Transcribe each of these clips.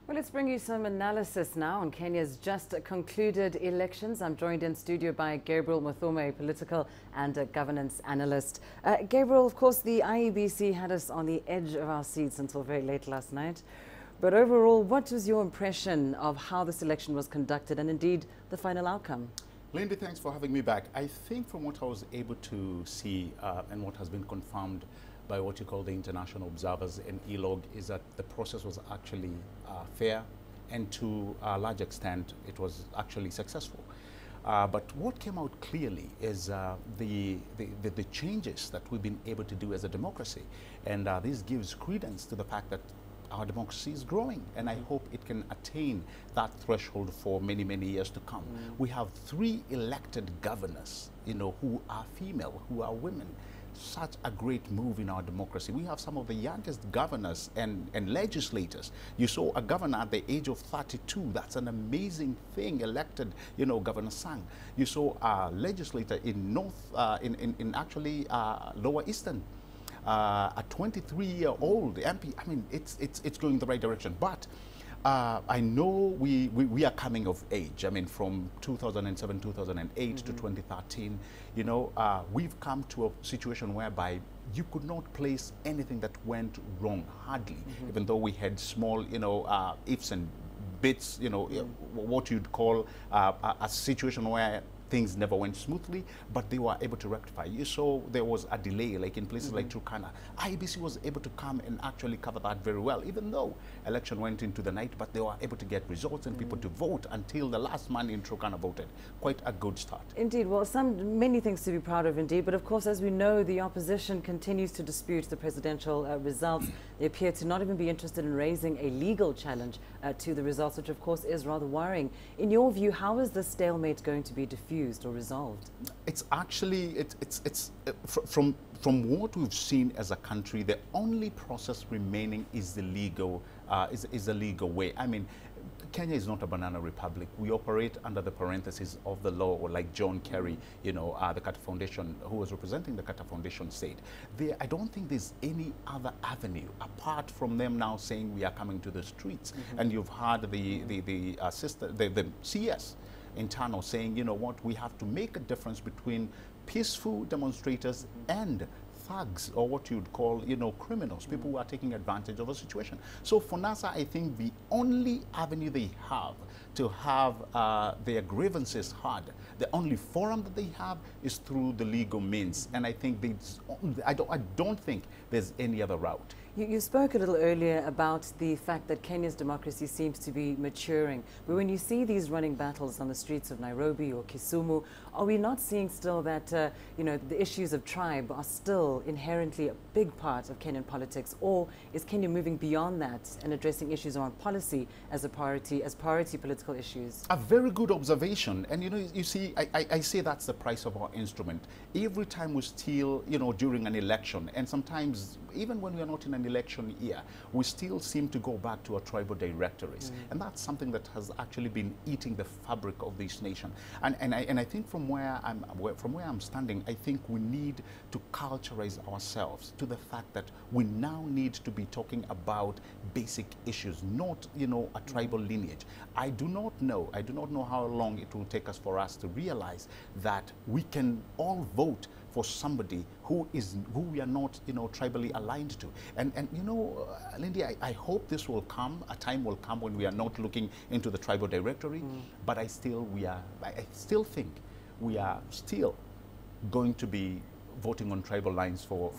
Well, let's bring you some analysis now on Kenya's just concluded elections. I'm joined in studio by Gabriel Muthuma, a political and governance analyst. Gabriel, of course, the IEBC had us on the edge of our seats until very late last night. But overall, what was your impression of how this election was conducted and indeed the final outcome? Lindy, thanks for having me back. I think from what I was able to see and what has been confirmed by what you call the international observers and ELOG is that the process was actually fair, and to a large extent it was actually successful. But what came out clearly is the changes that we've been able to do as a democracy, and this gives credence to the fact that our democracy is growing, and I hope it can attain that threshold for many, many years to come. We have 3 elected governors, who are female, who are women. Such a great move in our democracy. We have some of the youngest governors and legislators. You saw a governor at the age of 32. That's an amazing thing, elected, Governor Sang. You saw a legislator in Lower Eastern, a 23-year-old MP. I mean, it's going the right direction. But I know we are coming of age. I mean, from 2007, 2008 to 2013, we've come to a situation whereby you could not place anything that went wrong, hardly, even though we had small, ifs and bits, what you'd call a situation where things never went smoothly, but they were able to rectify. You saw there was a delay, like in places like Turkana. IEBC was able to come and actually cover that very well, even though election went into the night, but they were able to get results and people to vote until the last man in Turkana voted. Quite a good start. Indeed. Well, many things to be proud of indeed, but of course, as we know, the opposition continues to dispute the presidential results. They appear to not even be interested in raising a legal challenge to the results, which of course is rather worrying. In your view, how is this stalemate going to be diffused or resolved? It's actually, from what we've seen as a country, the only process remaining is the legal, is the legal way. I mean, Kenya is not a banana republic. We operate under the parentheses of the law, or like John Kerry, the Carter Foundation, who was representing the Carter Foundation, said. I don't think there's any other avenue apart from them now saying we are coming to the streets. And you've heard the CS internal saying, we have to make a difference between peaceful demonstrators and thugs, or what you'd call, criminals, people who are taking advantage of a situation. So for NASA, I think the only avenue they have to have their grievances heard, the only forum that they have is through the legal means. And I think I don't think there's any other route. You spoke a little earlier about the fact that Kenya's democracy seems to be maturing. But when you see these running battles on the streets of Nairobi or Kisumu, are we not seeing still that, the issues of tribe are still inherently a big part of Kenyan politics? Or is Kenya moving beyond that and addressing issues around policy as priority political issues? A very good observation. And, you see, I say that's the price of our instrument. Every time we steal, during an election, and sometimes even when we are not in an election year, we still seem to go back to our tribal directories. And that's something that has actually been eating the fabric of this nation. And I think from where I'm standing, I think we need to culturalize ourselves to the fact that we now need to be talking about basic issues, not, a tribal lineage. I do not know how long it will take us for us to realize that we can all vote for somebody who we are not, tribally aligned to. And Lindy, I hope this will come, a time will come when we are not looking into the tribal directory, but I still think we are still going to be voting on tribal lines for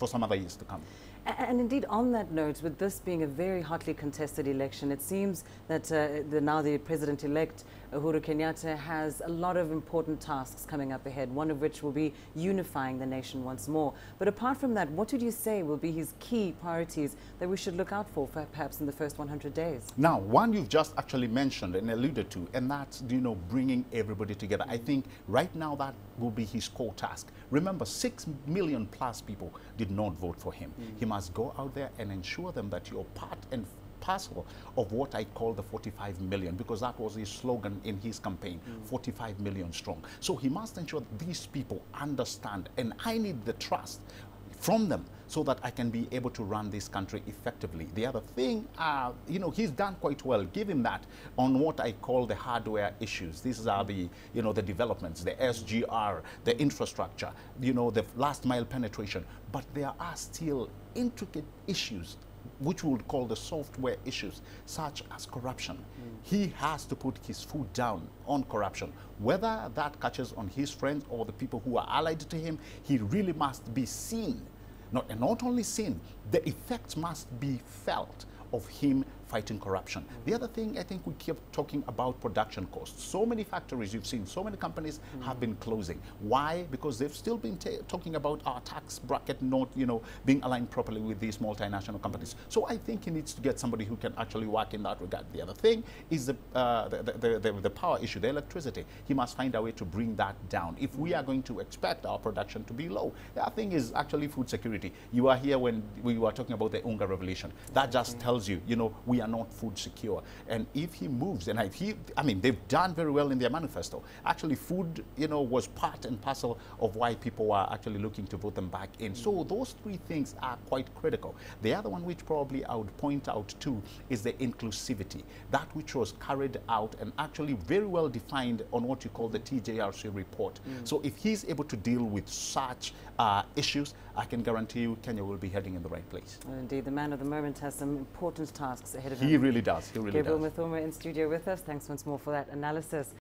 some other years to come. And indeed, on that note, with this being a very hotly contested election, it seems that now the president-elect, Uhuru Kenyatta, has a lot of important tasks coming up ahead, one of which will be unifying the nation once more. But apart from that, what would you say will be his key priorities that we should look out for perhaps in the first 100 days? Now, one you've just actually mentioned and alluded to, and that's, bringing everybody together. I think right now that will be his core task. Remember, 6 million plus people did not vote for him. He must go out there and ensure them that you're part and parcel of what I call the 45 million, because that was his slogan in his campaign, 45 million strong. So he must ensure that these people understand, and I need the trust from them so that I can be able to run this country effectively. The other thing, you know, he's done quite well, give him that, on what I call the hardware issues. These are the, you know, the developments, the SGR, the infrastructure, you know, the last mile penetration. But there are still intricate issues which we would call the software issues, such as corruption. He has to put his foot down on corruption. Whether that catches on his friends or the people who are allied to him, he really must be seen. And not only seen, the effects must be felt of him fighting corruption. The other thing, I think we keep talking about production costs. So many factories you've seen, so many companies have been closing. Why? Because they've still been talking about our tax bracket not, you know, being aligned properly with these multinational companies. So I think he needs to get somebody who can actually work in that regard. The other thing is the power issue, the electricity. He must find a way to bring that down if we are going to expect our production to be low. The other thing is actually food security. You are here when we were talking about the Unga revolution. That just tells you, you know, we are not food secure. And if he moves, and I mean, they've done very well in their manifesto. Actually, food, you know, was part and parcel of why people were actually looking to vote them back in. So those three things are quite critical. The other one, which probably I would point out too, is the inclusivity. That which was carried out and actually very well defined on what you call the TJRC report. So if he's able to deal with such issues, I can guarantee you Kenya will be heading in the right place. Well, indeed, the man of the moment has some important tasks ahead of him. He really does. He really does. Gabriel Muthuma in studio with us. Thanks once more for that analysis.